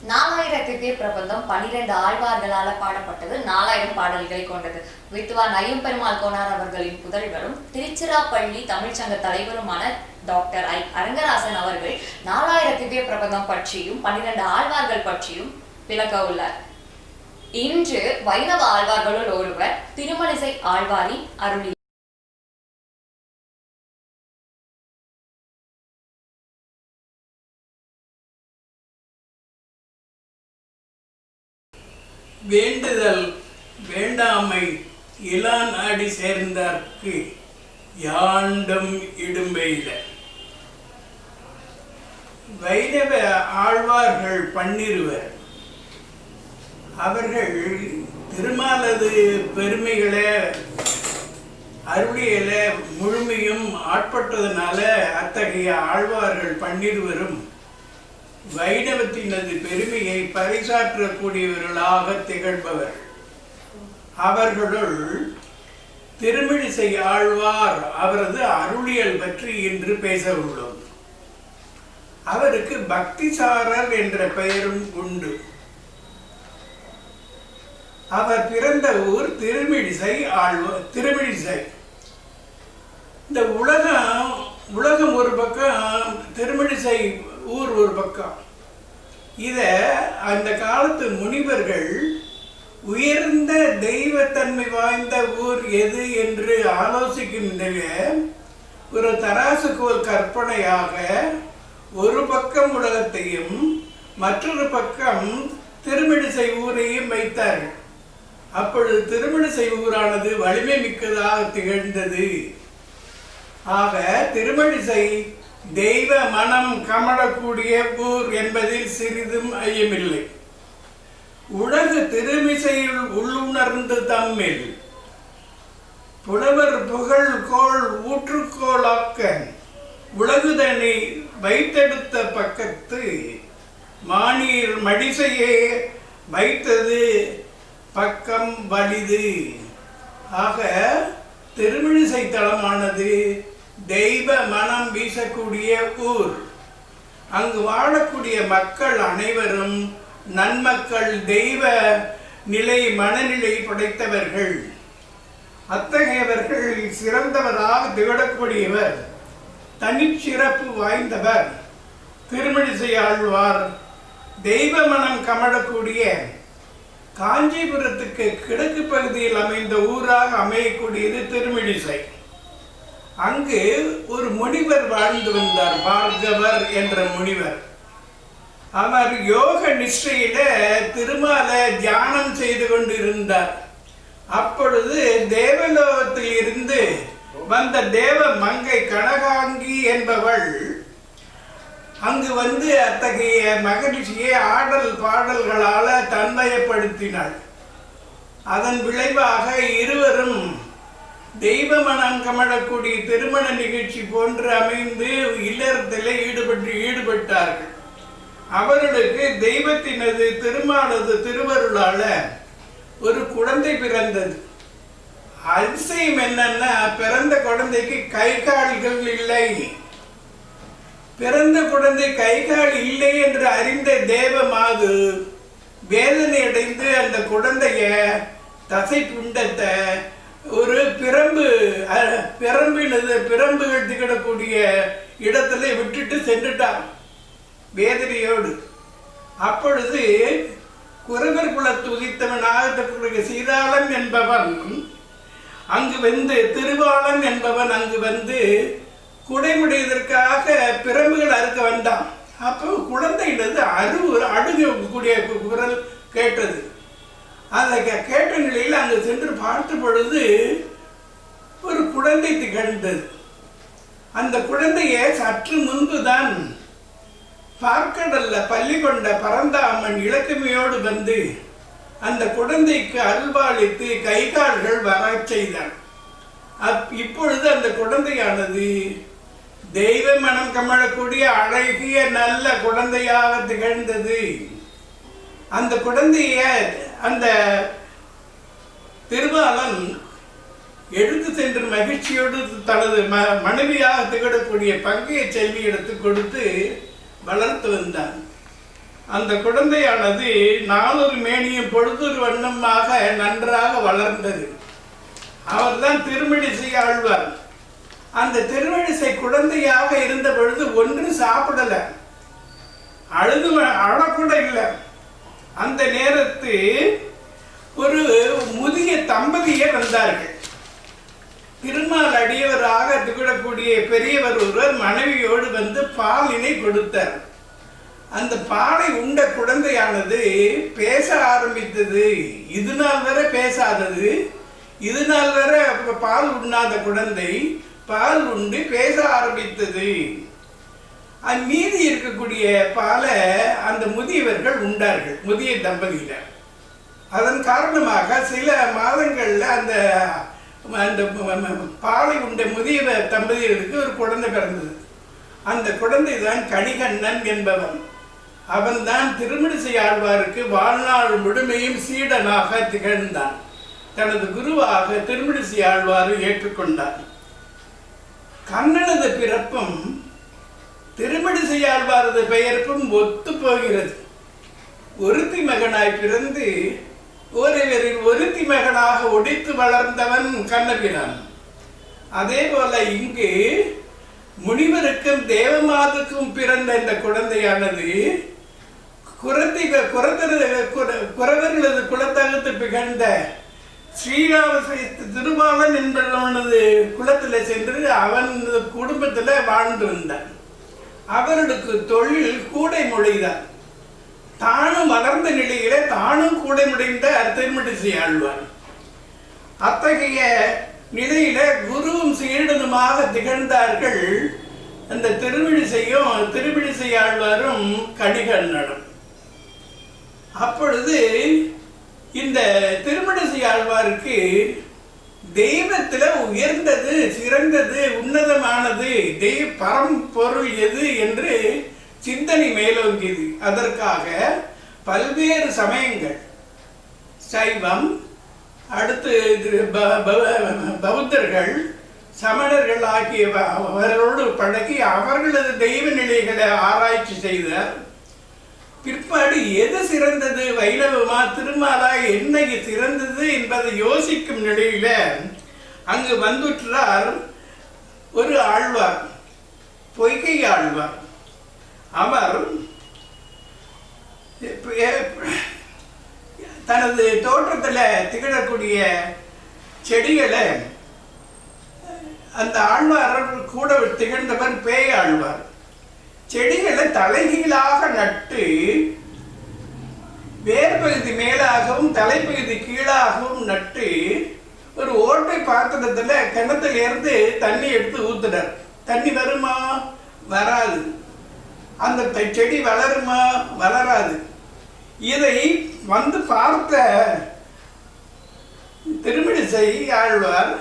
நாலாயிரத்திற்கே பிரபந்தம் 12 ஆழ்வார்களால் பாடப்பட்டது. 4000 பாடல்களை கொண்டது. வித்வான் ஐயம்பெருமாள் கோனார் அவர்களின் புதல்வரும் திருச்சிராப்பள்ளி தமிழ்ச்சங்க தலைவருமான டாக்டர் அரங்கராசன் அவர்கள் 4000 பிரபந்தம் பற்றியும் 12 ஆழ்வார்கள் பற்றியும் விளக்க உள்ளார். இன்று வைணவ ஆழ்வார்களுள் ஒருவர் திருமழிசை ஆழ்வாரின் அருளி வேண்டுதல் வேண்டாமை இலா நாடி சேர்ந்தார்க்கு யாண்டும் இடும்பெய்த. வைணவ ஆழ்வார்கள் 12 அவர்கள் திருமாலது பெருமைகளை அருளியல முழுமையும் ஆட்பட்டதனால அத்தகைய ஆழ்வார்கள் 12 வைணவத்தினது பெருமையை பறைசாற்றக்கூடியவர்களாக திகழ்பவர். அவர்களுள் திருமழிசை ஆழ்வார் அவரது அருளியல் பற்றி இன்று பேச உள்ளோம். அவருக்கு பக்திசாரர் என்ற பெயரும் உண்டு. அவர் பிறந்த ஊர் திருமழிசை திருமழிசை. இந்த உலகம் ஒரு பக்கம், திருமழிசை ஊர் ஒரு பக்கம். இத அந்த காலத்து முனிவர்கள் உயர்ந்த தெய்வத்தன்மை வாய்ந்த ஊர் எது என்று ஆலோசிக்கின்ற ஒரு தராசுகோல் கற்பனையாக ஒரு பக்கம் உலகத்தையும் மற்றொரு பக்கம் திருமழிசை ஊரையும் வைத்தார்கள். அப்பொழுது திருமழிசை ஊரானது வலிமை மிக்கதாக திகழ்ந்தது. ஆக திருமழிசை தெய்வ மனம் கமழக்கூடிய ஊர் என்பதில் சிறிதும் ஐயமில்லை. உலகு திருமிசையில் உள்ளுணர்ந்து தம்மில் புலவர் புகழ் கோள் ஊற்றுக்கோளாக்க உலகுதனை வைத்தெடுத்த பக்கத்து மானீர் மடிசையே வைத்தது பக்கம் வலிது. ஆக திருமழிசை தலமானது தெய்வ மனம் வீசக்கூடிய ஊர். அங்கு வாழக்கூடிய மக்கள் அனைவரும் நன்மக்கள், தெய்வ நிலை மனநிலை படைத்தவர்கள். அத்தகையவர்கள் சிறந்தவராக திகழக்கூடியவர், தனிச்சிறப்பு வாய்ந்தவர் திருமழிசை ஆழ்வார். தெய்வ மனம் கமழக்கூடிய காஞ்சிபுரத்துக்கு கிழக்கு பகுதியில் அமைந்த ஊராக அமையக்கூடியது திருமழிசை. அங்கு ஒரு முனிவர் வாழ்ந்து வந்தார், பார்கவர் என்ற முனிவர். அவர் யோக நிஷ்டையில திருமால தியானம் செய்து கொண்டிருந்தார். அப்பொழுது தேவலோகத்தில் இருந்து வந்த தேவ மங்கை கனகாங்கி என்பவள் அங்கு வந்து அத்தகைய மகிழ்ச்சியை ஆடல் பாடல்களால தன்மயப்படுத்தினாள். அதன் விளைவாக இருவரும் தெய்வ மனம் கமழக்கூடிய திருமண நிகழ்ச்சி போன்று அமைந்து இல்லறத்திலே ஈடுபட்டார்கள். அவர்களுக்கு தெய்வத்தினது திருமாலது திருவருளால ஒரு குழந்தை பிறந்தது. அதிசயம் என்னன்னா, பிறந்த குழந்தைக்கு கை கால்கள் இல்லை. பிறந்த குழந்தை கை கால் இல்லை என்று அறிந்த தேவமாது வேதனை அடைந்து அந்த குழந்தைய தசை பிண்டத்தை ஒரு பிரம்புகள் திகழக்கூடிய இடத்துல விட்டுட்டு சென்றுட்டார் வேதனையோடு. அப்பொழுது குறவர் குலத்து உதித்தவனாக சீராளன் என்பவன் அங்கு வந்து, திருவாளன் என்பவன் அங்கு வந்து குடைமுடையதற்காக பிரம்புகள் அறுக்க வந்தான். அப்போ குழந்தையினது அழுகக்கூடிய குரல் கேட்டது. அதை கேட்ட நிலையில் அங்கு சென்று பார்த்த பொழுது ஒரு குழந்தை திகழ்ந்தது. அந்த குழந்தையை சற்று முன்புதான் பார்க்கடல்ல பள்ளி கொண்ட பரந்தாமன் இலக்குமையோடு வந்து அந்த குழந்தைக்கு அருள்பாலித்து கை கால்கள் வர செய்தான். இப்பொழுது அந்த குழந்தையானது தெய்வ மனம் கமழக்கூடிய அழகிய நல்ல குழந்தையாக திகழ்ந்தது. அந்த குழந்தைய அந்த திருமாலன் எடுத்து சென்று மகிழ்ச்சியோடு தனது மனைவியாக திகழக்கூடிய பங்கைய செல்வி எடுத்து கொடுத்து வளர்த்து வந்தான். அந்த குழந்தையானது நாளொரு மேனியும் பொழுதொரு வண்ணமாக நன்றாக வளர்ந்தது. அவர்தான் திருமழிசை ஆழ்வார். அந்த திருமழிசை குழந்தையாக இருந்த பொழுது ஒன்றும் சாப்பிடல, அழக்கூட இல்லை. அந்த நேரத்து ஒரு முதிய தம்பதியர் வந்தார்கள். திருமால் அடியவராக திகழக்கூடிய பெரியவர் ஒருவர் மனைவியோடு வந்து பாலினை கொடுத்தார். அந்த பாலை உண்ட குழந்தையானது பேச ஆரம்பித்தது. இது நாள் வரை பேசாதது, இது நாள் வரை பால் உண்ணாத குழந்தை பால் உண்டு பேச ஆரம்பித்தது. மீதி இருக்கக்கூடிய பாலை அந்த முதியவர்கள் உண்டார்கள், முதிய தம்பதியினர். அதன் காரணமாக சில மாதங்கள்ல அந்த அந்த பாலை உண்ட முதிய தம்பதியருக்கு ஒரு குழந்தை பிறந்தது. அந்த குழந்தை தான் கணிகண்ணன் என்பவன். அவன்தான் திருமழிசை ஆழ்வாருக்கு வாழ்நாள் முழுமையும் சீடனாக திகழ்ந்தான். தனது குருவாக திருமழிசை ஆழ்வார் ஏற்றுக்கொண்டார். கண்ணனது பிறப்பும் திருமழிசை ஆழ்வாரது பெயர்ப்பும் ஒத்து போகிறது. ஒருத்தி மகனாய் பிறந்து ஒருவரில் ஒருத்தி மகனாக ஒடித்து வளர்ந்தவன் கண்ணபிரான். அதே போல இங்கு முனிவருக்கும் தேவமாதுக்கும் பிறந்த இந்த குழந்தையானது குறவர்களது குலத்தகத்து பிகழ்ந்த ஸ்ரீராம திருமாவன் என்பவனது குலத்தில் சென்று அவன் குடும்பத்தில் வாழ்ந்து வந்தான். அவர்களுக்கு தொழில் கூடை முளைதான். தானும் வளர்ந்த நிலையில தானும் கூடை முடைந்த திருமழிசை ஆழ்வார். அத்தகைய நிலையில குருவும் சீடனுமாக திகழ்ந்தார்கள் அந்த திருமழிசை ஆழ்வாரும் கணிகண்ணனும். அப்பொழுது இந்த திருமழிசை ஆழ்வாருக்கு தெய்வத்துல உயர்ந்தது, சிறந்தது, உன்னதமானது பரம்பொருள் எது என்று சிந்தனை மேலோங்கியது. அதற்காக பல்வேறு சமயங்கள், சைவம், அடுத்து பௌத்தர்கள், சமணர்கள் ஆகியவர்களோடு பழகி அவர்களது தெய்வ நிலைகளை ஆராய்ச்சி செய்தார். பிற்பாடு எது சிறந்தது, வைணவமா திருமாலா, என்ன சிறந்தது என்பதை யோசிக்கும் நிலையில அங்கு வந்துற்றார் ஒரு ஆழ்வார், பொய்கை ஆழ்வார். அவர் தனது தோற்றத்தில் திகழக்கூடிய செடிகளை அந்த ஆழ்வார் கூட திகழ்ந்தவர் பேய் ஆழ்வார். செடிகளை தலைகீழாக நட்டு வேர் பகுதி மேலாகவும் தலைப்பகுதி கீழாகவும் நட்டு ஒரு ஓட்டை பாத்திரத்துல கிணத்துல இருந்து தண்ணி எடுத்து ஊத்துறார். தண்ணி வருமா? வராது. அந்த செடி வளருமா? வளராது. இதை வந்து பார்த்த திருமழிசை ஆழ்வார்,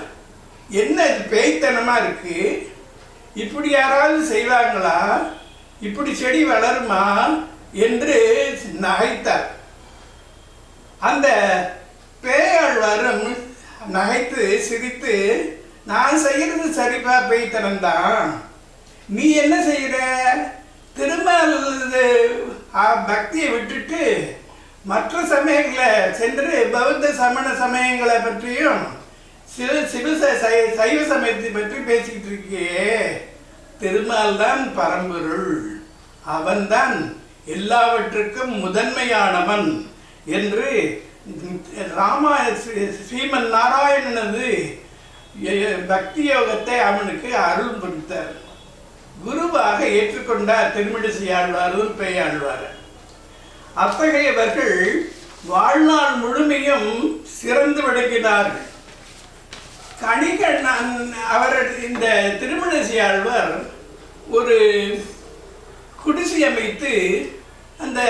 என்ன இது பேய்த்தனமா இருக்கு, இப்படி யாராவது செய்வாங்களா, இப்படி செடி வளருமா என்று நகைத்தார். அந்த பேயாழ்வாரும் நகைத்து சிரித்து, நான் செய்யறது சரிப்பா, பேய்த்தனம்தான், நீ என்ன செய்யற, திருமால் பக்தியை விட்டுட்டு மற்ற சமயங்களை சென்று பௌத்த சமண சமயங்களை பற்றியும் சைவ சமயத்தை பற்றி பேசிக்கிட்டு இருக்கியே, திருமால் தான் பரம்பொருள், அவன்தான் எல்லாவற்றுக்கும் முதன்மையானவன் என்று ஸ்ரீமன் நாராயணனது பக்தி யோகத்தை அவனுக்கு அருள் புரித்தார். குருவாக ஏற்றுக்கொண்டார் திருமழிசை ஆழ்வாரும் பேயாழ்வார். அத்தகையவர்கள் வாழ்நாள் முழுமையும் சிறந்து விளங்கினார்கள். கணிகண்ணன் இந்த திருமழிசை ஆழ்வார் ஒரு குடிசை அமைத்து அந்த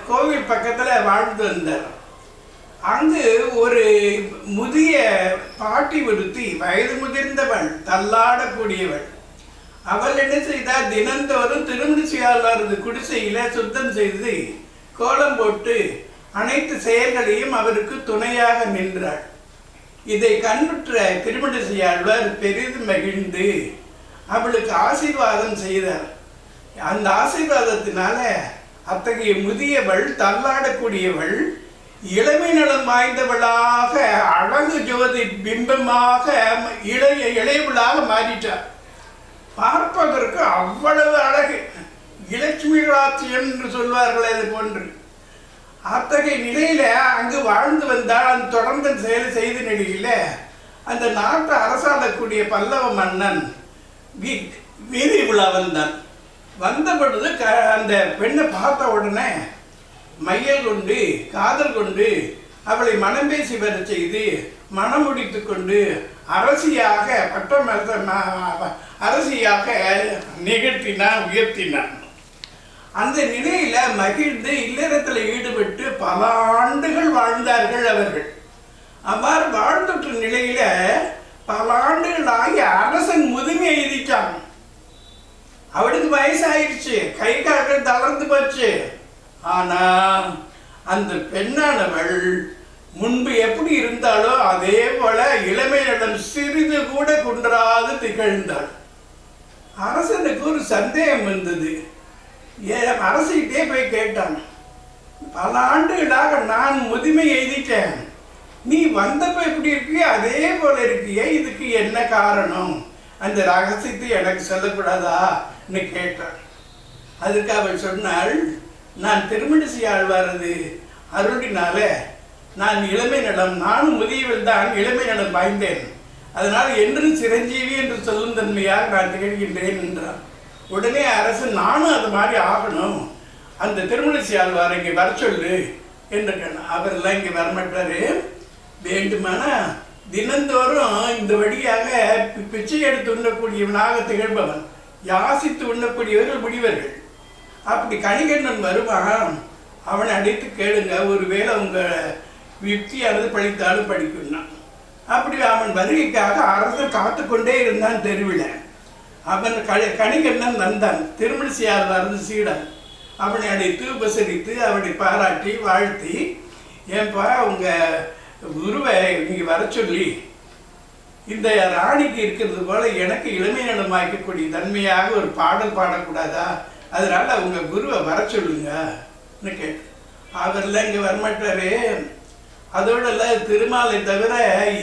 கோவில் பக்கத்தில் வாழ்ந்து வந்தார். அங்கு ஒரு முதிய பாட்டி ஒருத்தி, வயது முதிர்ந்தவள், தள்ளாடக்கூடியவள். அவள் என்ன செய்தார், தினந்தோறும் திருமழிசை ஆழ்வாரது குடிசையில சுத்தம் செய்து கோலம் போட்டு அனைத்து செயல்களையும் அவருக்கு துணையாக நின்றாள். இதை கண்ணுற்ற திருமழிசை ஆழ்வார் பெரிதும் மகிழ்ந்து அவளுக்கு ஆசீர்வாதம் செய்தார். அந்த ஆசீர்வாதத்தினால அத்தகைய முதியவள் தள்ளாடக்கூடியவள் இளமை நலம் வாய்ந்தவளாக அழகு ஜோதி பிம்பமாக இளையவளாக மாறிட்டார். பார்ப்பதற்கு அவ்வளவு அழகு, இலட்சுமி ராட்சியம் என்று சொல்வார்கள். அது போன்று அத்தகைய நிலையில அங்கு வாழ்ந்து வந்தால் தொடர்ந்து செயல் செய்த நிலையில அந்த நாட்டை அரசாளக்கூடிய பல்லவ மன்னன் வீதி விழா வந்தான். வந்த பொழுது அந்த பெண்ணை பார்த்த உடனே மையல் கொண்டு காதல் கொண்டு அவளை மனம் பேசி வர செய்து மனம் முடித்து கொண்டு அரசியாக அரசியாக நிகழ்த்தினான், உயர்த்தினான். அந்த நிலையில மகிழ்ந்து இல்லறத்தில் ஈடுபட்டு பல ஆண்டுகள் வாழ்ந்தார்கள் அவர்கள். அவ்வாறு வாழ்ந்துட்ட நிலையில பல ஆண்டுகள் ஆகி அரசன் முதுமை எய்திச்சான். அவளுக்கு வயசாயிடுச்சு, கை கால்கள் தளர்ந்து போச்சு. ஆனா அந்த பெண்ணானவள் முன்பு எப்படி இருந்தாலோ அதே போல இளமையிடம் சிறிது கூட குன்றாது திகழ்ந்தாள். அரசனுக்கு ஒரு சந்தேகம் வந்தது. அரசிட்டே போய் கேட்டான், பல ஆண்டுகளாக நான் முதுமை எய்திட்டேன், நீ வந்தப்ப எப்படி இருக்கிய அதே போல இருக்கிய, இதுக்கு என்ன காரணம்? அந்த ரகசியத்தை எனக்கு சொல்லக்கூடாதான்னு கேட்டான். அதுக்கு அவள் சொன்னாள், நான் திருமணிசை ஆழ்வாரது அருளினால நான் இளமை நலம், நானும் முதியவள் தான் இளமை நலம் வாய்ந்தேன், அதனால் என்றும் சிரஞ்சீவி என்று சொல்லும் தன்மையாக நான் திகழ்கின்றேன் என்றான். உடனே அரசு, நானும் அது மாதிரி ஆகணும், அந்த திருமணிசை ஆழ்வார் இங்கே வர சொல்லு என்று அவரெல்லாம் இங்கே வரமாட்டாரு, வேண்டுமானா தினந்தோறும் இந்த வழியாக பிச்சை எடுத்து உண்ணக்கூடியவனாக திகழ்பவன், யாசித்து உண்ணக்கூடியவர்கள் முடிவர்கள். அப்படி கணிகண்ணன் வருவான், அவனை அடித்து கேளுங்க, ஒருவேளை உங்கள் யுக்தியானது படித்தாலும் படிக்கணும். அப்படி அவன் வருகைக்காக அரசன் காத்து கொண்டே இருந்தான் தெருவில். அவன் கணிகண்ணன் வந்தான், திருமணிசை ஆழ்வார் சீடன். அவனை அழைத்து உபசரித்து அவனை பாராட்டி வாழ்த்தி, ஏன்பா உங்கள் குருவை நீங்க வர சொல்லி இந்த ராணிக்கு இருக்கிறது போல எனக்கு இளமை நலமாக்கக்கூடிய தன்மையாக ஒரு பாடல் பாடக்கூடாதா, அதனால உங்க குருவை வர சொல்லுங்கன்னு கேட்டு. அவர்லாம் இங்க வரமாட்டாரு. அதோட திருமாலை தவிர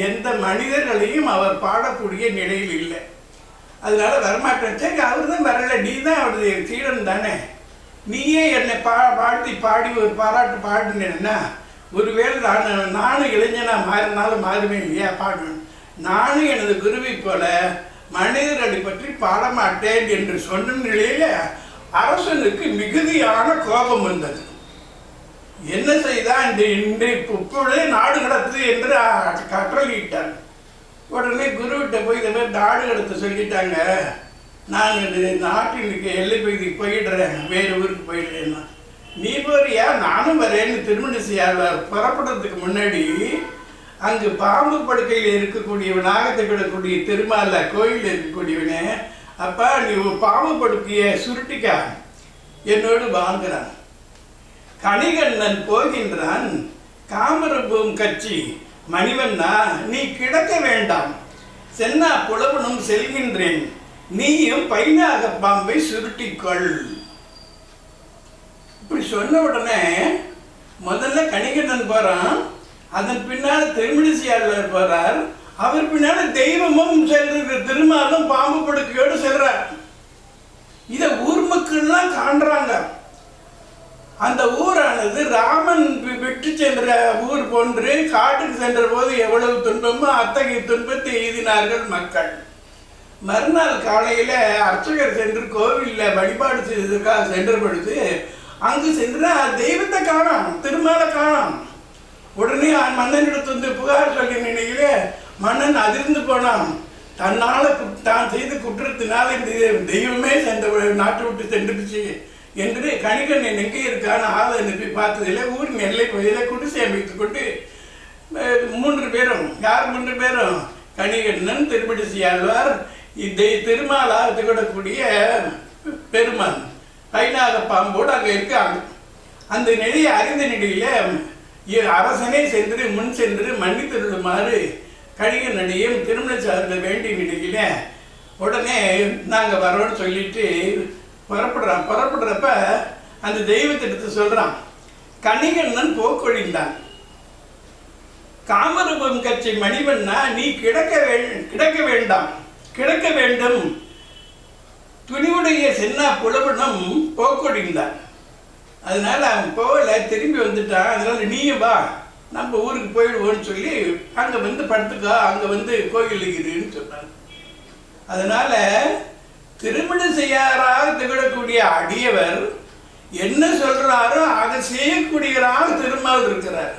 எந்த மனிதர்களையும் அவர் பாடக்கூடிய நிலையில் இல்லை, அதனால வரமாட்டேன். சரி, அவர் தான் வரல, நீ தான் அவருடைய சீடன் தானே, நீயே என்னை வாழ்த்தி பாடி ஒரு பாராட்டு பாடினேன்னா, ஒருவேளை நானும் இளைஞனாக மாறினாலும் மாறுவேன் இல்லையா, பாடுவேன். நானும் எனது குருவை போல மனிதர்களை பற்றி பாடமாட்டேன் என்று சொன்ன நிலையில அரசனுக்கு மிகுதியான கோபம் வந்தது. என்ன செய்தான், இப்பொழுதே நாடு கடத்து என்று கட்டளையிட்டான். உடனே குருவிட்ட போய் இதை மாதிரி நாடு கடத்த சொல்லிட்டாங்க, நான் நாட்டின் எல்லை பகுதிக்கு போயிடுறேன், வேறு ஊருக்கு போயிடுறேன்னா. நீ போறியா, நானும் வரேன்னு திருமணிசை ஆழ்வார் புறப்படுறதுக்கு முன்னாடி அங்கு பாம்பு படுக்கையில் இருக்கக்கூடியவனாக திகழக்கூடிய திருமால கோயிலில் இருக்கக்கூடியவனே, அப்பா நீ பாம்பு படுக்கையை சுருட்டிக்கா என்னோடு வாங்குறான். கணிகண்ணன் போகின்றான். காமரபூம் கட்சி மணிவண்ணா, நீ கிடக்க வேண்டாம், சென்னா புலவனும் செல்கின்றேன், நீயும் பைனாக பாம்பை சுருட்டிக்கொள். இப்படி சொன்ன உடனே முதல்ல கணிகண்ணன் போறான், அதன் பின்னால் திருமணிசை ஆழ்வார் போறார், அவர் பின்னால தெய்வமும் செல்ற திருமாலும் பாம்பு படுக்கையோடு செல்றார். இதை ஊர் மக்கள்லாம் காண்றாங்க. அந்த ஊரானது ராமன் விட்டு சென்ற ஊர் போன்று காட்டுக்கு சென்ற போது எவ்வளவு துன்பமோ அத்தகைய துன்பத்தை எய்தினார்கள் மக்கள். மறுநாள் காலையில அர்ச்சகர் சென்று கோவிலில் வழிபாடு செய்ததற்காக சென்ற பொழுது அங்கு சென்று தெய்வத்தை காணோம், திருமால காணோம். உடனே மன்னனிடத்து வந்து புகார் சொல்லிய நிலையிலே மன்னன் அதிர்ந்து போனான். தன்னால் தான் செய்த குற்றத்தினால் இந்த தெய்வமே சென்ற நாட்டை விட்டு சென்றுச்சு என்று கணிகண்ணன் எங்கே இருக்கான்னு ஆளை அனுப்பி பார்த்ததில் ஊரின் எல்லை பகுதியில் குடிசை அமைத்துக் கொண்டு 3 பேரும், யார் 3 பேரும், கணிகண்ணன், திருமணிசை ஆழ்வார், திருமாலாக திகழக்கூடிய பெருமான் பைனாக பாம்போடு அங்கே இருக்காங்க. அந்த நிலையை அறிந்த நிலையில அரசனே சென்று முன் சென்று மன்னித்திருளுமாறு கணிகண்ணனையும் திருமணிசை ஆழ்வார் வேண்டிய நிலையில உடனே நாங்கள் வரோன்னு சொல்லிட்டு புறப்படுறப்ப அந்த தெய்வத்திடத்தை சொல்றான், கணிகண்ணன் போக்கொழிந்தான், காமரூபம் கட்சி மணிவண்ணா நீ கிடக்க வேண்டாம், கிடக்க வேண்டும், துணிவுடைய சென்னா புலவனும் போக்கொழிந்தான். அதனால அவன் போகல, திரும்பி வந்துட்டான். அதனால நீயும் வா, நம்ம ஊருக்கு போயிடுவோன்னு சொல்லி அங்கே வந்து படுத்துக்கா, அங்கே வந்து கோயில் இருக்குதுன்னு சொன்னாங்க. அதனால திருமணம் செய்யாராக திகழக்கூடிய அடியவர் என்ன சொல்றாரோ அதை செய்யக்கூடியவராக திருமால் இருக்கிறார்.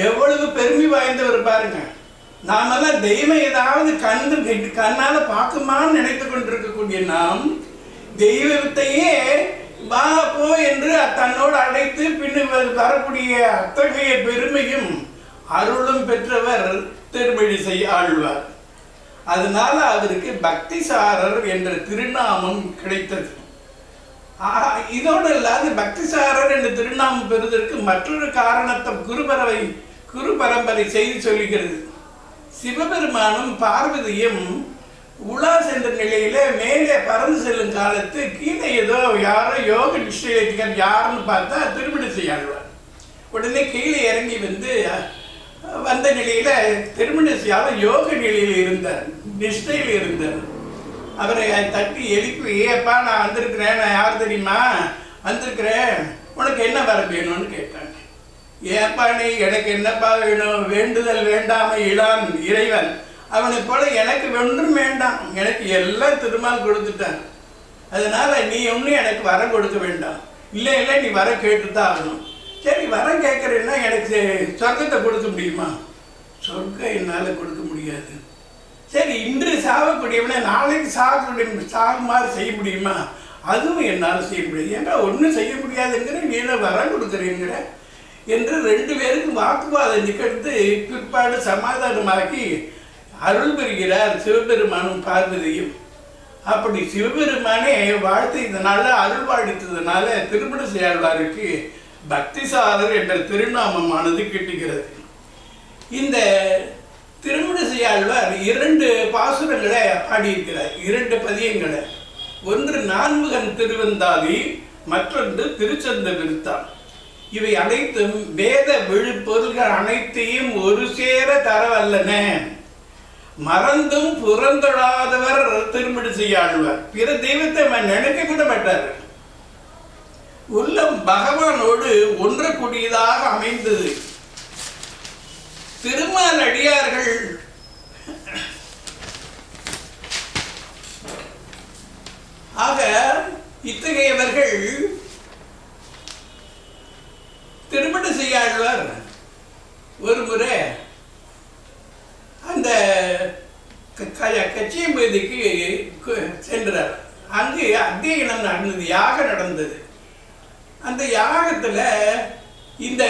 எவ்வளவு பெருமை வாய்ந்தவர் பாருங்க. நாமெல்லாம் தெய்வம் ஏதாவது கண்ணால பார்க்குமான்னு நினைத்து கொண்டிருக்கக்கூடிய நாம் தெய்வத்தையே வா போ என்று தன்னோடு அழைத்து பின்னர் வரக்கூடிய அத்தகைய பெருமையும் அருளும் பெற்றவர் திருமழிசை ஆழ்வார். அதனால அவருக்கு பக்திசாரர் என்ற திருநாமம் கிடைத்தது. இதோடு இல்லாது பக்திசாரர் என்ற திருநாமம் பெறுவதற்கு மற்றொரு காரணத்தை குரு பரம்பரை செய்தி சொல்லுகிறது. சிவபெருமானும் பார்வதியும் உலா சென்ற நிலையில மேலே பறந்து செல்லும் காலத்து கீழே ஏதோ யாரோ யோக நிஷ்டைகள் யாருன்னு பார்த்தா திருமழிசை ஆழ்வார். உடனே கீழே இறங்கி வந்த நிலையில திருமழிசையால யோக நிலையில் இருந்தார், நிஷ்டையில் இருந்தார். அவரை தட்டி எழுப்பி, ஏப்பா நான் வந்திருக்கிறேன், நான் யார் தெரியுமா வந்திருக்கிறேன், உனக்கு என்ன வர வேணும்னு கேட்டாங்க. ஏப்பா நீ எனக்கு என்னப்பா வேணும், வேண்டுதல் வேண்டாமை இளான் இறைவன், அவனை போல எனக்கு ஒன்றும் வேண்டாம், எனக்கு எல்லாம் திருமால் கொடுத்துட்டான், அதனால நீ ஒன்றும் எனக்கு வரம் கொடுக்க வேண்டாம். இல்லை இல்லை நீ வர கேட்டுதான் ஆகணும். சரி வரம் கேட்குறேன்னா எனக்கு சொர்க்கத்தை கொடுக்க முடியுமா? சொர்க்கம் என்னால் கொடுக்க முடியாது. சரி இன்று சாகக்கூடியவனை நாளைக்கு சாகுமாறு செய்ய முடியுமா? அதுவும் என்னால் செய்ய முடியாது. ஏன்னா ஒன்றும் செய்ய முடியாதுங்கிற நீ என்ன வரம் கொடுக்குறீங்கிற என்று ரெண்டு பேருக்கு வாக்குவாதம் நிகழ்ந்து பிற்பாடு சமாதானமாக்கி அருள் பெறுகிறார் சிவபெருமானும் பார்வதியும். அப்படி சிவபெருமானே வாழ்த்ததுனால அருள் வாழ்த்ததுனால திருமழிசை ஆழ்வாருக்கு பக்திசாரர் என்ற திருநாமமானது கிட்டுகிறது. இந்த திருமழிசை ஆழ்வார் 2 பாசுரங்களை பாடியிருக்கிறார், 2 பதியங்களை. ஒன்று நான்முகன் திருவந்தாதி, மற்றொன்று திருச்சந்த விருத்தான். இவை அனைத்தும் வேத விழுப்பொருள்கள் அனைத்தையும் ஒரு சேர தரவல்லன. மறந்தும் புறந்தொழாதவர் திருமழிசை ஆழ்வார். பிற தெய்வத்தை நினைக்க கூட மாட்டார். உள்ளம் பகவானோடு ஒன்றக்கூடியதாக அமைந்தது. திருமால் அடியார்கள் ஆக இத்தகையவர்கள் திருமழிசை ஆழ்வார் ஒரு முறை அந்த கச்சியம்பதிக்கு சென்றார். அங்கு அத்தியனம் நடந்தது, யாகம் நடந்தது. அந்த யாகத்தில் இந்த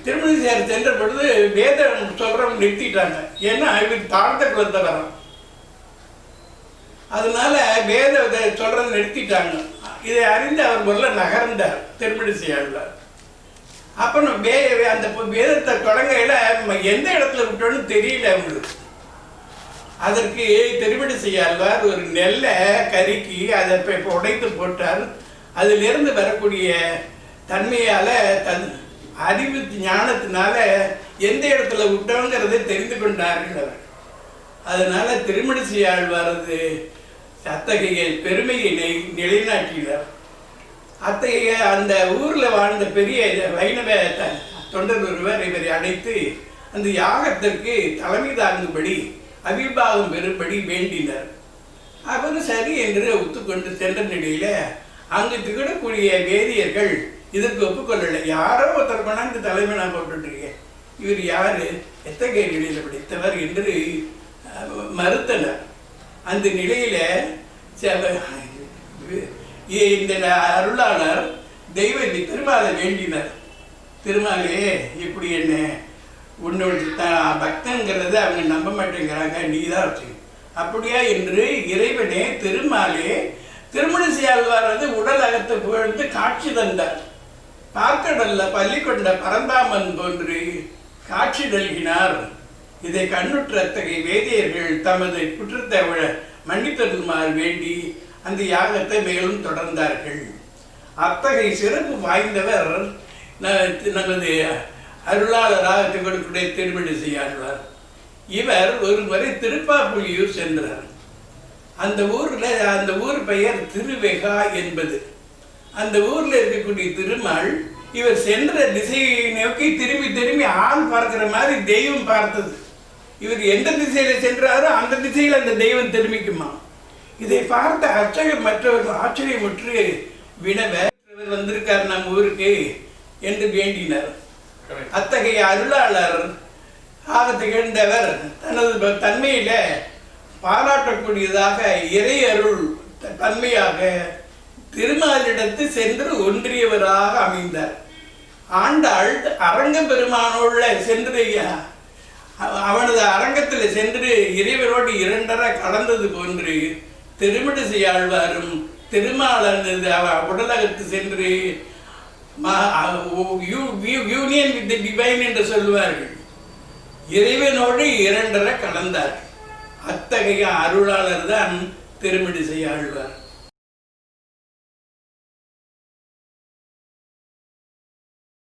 திருமழிசையார் சென்ற பொழுது வேதம் சொல்றவங்க நிறுத்திட்டாங்க. ஏன்னா இவர் தாழ்ந்த குலத்தை வரோம், அதனால வேத சொல்றதை நிறுத்திட்டாங்க. இதை அறிந்து அவர் முதல்ல நகர்ந்தார் திருமழிசை ஆழ்வார். அப்போ அந்த வேதத்தை தொடங்கையில எந்த இடத்துல விட்டோன்னு தெரியல அவங்களுக்கு. அதற்கு திருமழிசை ஆழ்வார் ஒரு நெல்லை கருக்கி அதை இப்போ உடைத்து போட்டார். அதிலிருந்து வரக்கூடிய தன்மையால் அறிவு ஞானத்தினால எந்த இடத்துல விட்டோங்கிறதை தெரிந்து கொண்டார்கள் அவர். அதனால திருமழிசை ஆழ்வாரது அத்தகைய பெருமையை நிலைநாட்டினார். அத்தகைய அந்த ஊரில் வாழ்ந்த பெரிய வைணவ தொண்டர் ஒருவர் இவரை அழைத்து அந்த யாகத்திற்கு தலைமை தாங்கும்படி அபிர்வாகம் பெறும்படி வேண்டினார். அவர் சரி என்று ஒத்துக்கொண்டு சென்ற நிலையில அங்கு திகழக்கூடிய வேதியர்கள் இதற்கு ஒப்புக்கொள்ளலை. யாரோ ஒருத்தர் கொண்டாந்து தலைமை நான் போட்டுருக்கேன், இவர் யாரு, எத்தகைய நிலையில் படித்தவர் என்று மறுத்தனர். அந்த நிலையில இந்த அருளாளர் தெய்வத்தை திருமாலை வேண்டினார். திருமாலே இப்படி என்ன உன்னோட பக்தங்கிறத அவங்க நம்ப மாட்டேங்கிறாங்க, நீ தான் வச்சு அப்படியா என்று இறைவனே திருமாலே திருமழிசை ஆழ்வாரது உடல் அகத்தை புகழ்ந்து காட்சி தந்தார். பார்க்கடல்ல பள்ளி கொண்ட பரந்தாமன் போன்று காட்சி நல்கினார். இதை கண்ணுற்ற அத்தகைய வேதியர்கள் தமது குற்றத்தை மன்னித்தருமாறு வேண்டி அந்த யாகத்தை மேலும் தொடர்ந்தார்கள். அத்தகைய சிறப்பு வாய்ந்தவர் நமது அருளாளராக திகழக்கூடிய திருமழிசை ஆழ்வார். இவர் ஒரு முறை திருப்பாப்புலியூர் சென்றார். அந்த ஊர் பெயர் திருவெகா என்பது. அந்த ஊர்ல இருக்கக்கூடிய திருமால் இவர் சென்ற திசையை நோக்கி திரும்பி திரும்பி ஆள் பார்க்கிற மாதிரி தெய்வம் பார்த்தது. இவர் எந்த திசையில சென்றாரோ அந்த திசையில் அந்த தெய்வம் திரும்பிக்குமா. இதை பார்த்த அர்ச்சகர் மற்றவர்கள் ஆச்சரியமுற்று வினவ வந்திருக்கார் நம் ஊருக்கு என்று வேண்டினார். அத்தகைய அருளாளர் ஆக திகழ்ந்தவர் தனது தன்மையில பாராட்டக்கூடியதாக இறை அருள் தன்மையாக திருமாலிடத்து சென்று ஒன்றியவராக அமைந்தார். ஆண்டாள் அரங்க பெருமானோட சென்று அவனது அரங்கத்தில் சென்று இறைவரோடு இரண்டரை கலந்தது போன்று திருமழிசை ஆழ்வாரும் திருமாலனது உடலகத்து சென்று யூனியன் வித் டிவைன் என்று சொல்லுவார்கள், இறைவனோடு இரண்டரை கலந்தார். அத்தகைய அருளாளர் தான் திருமழிசை ஆழ்வார்.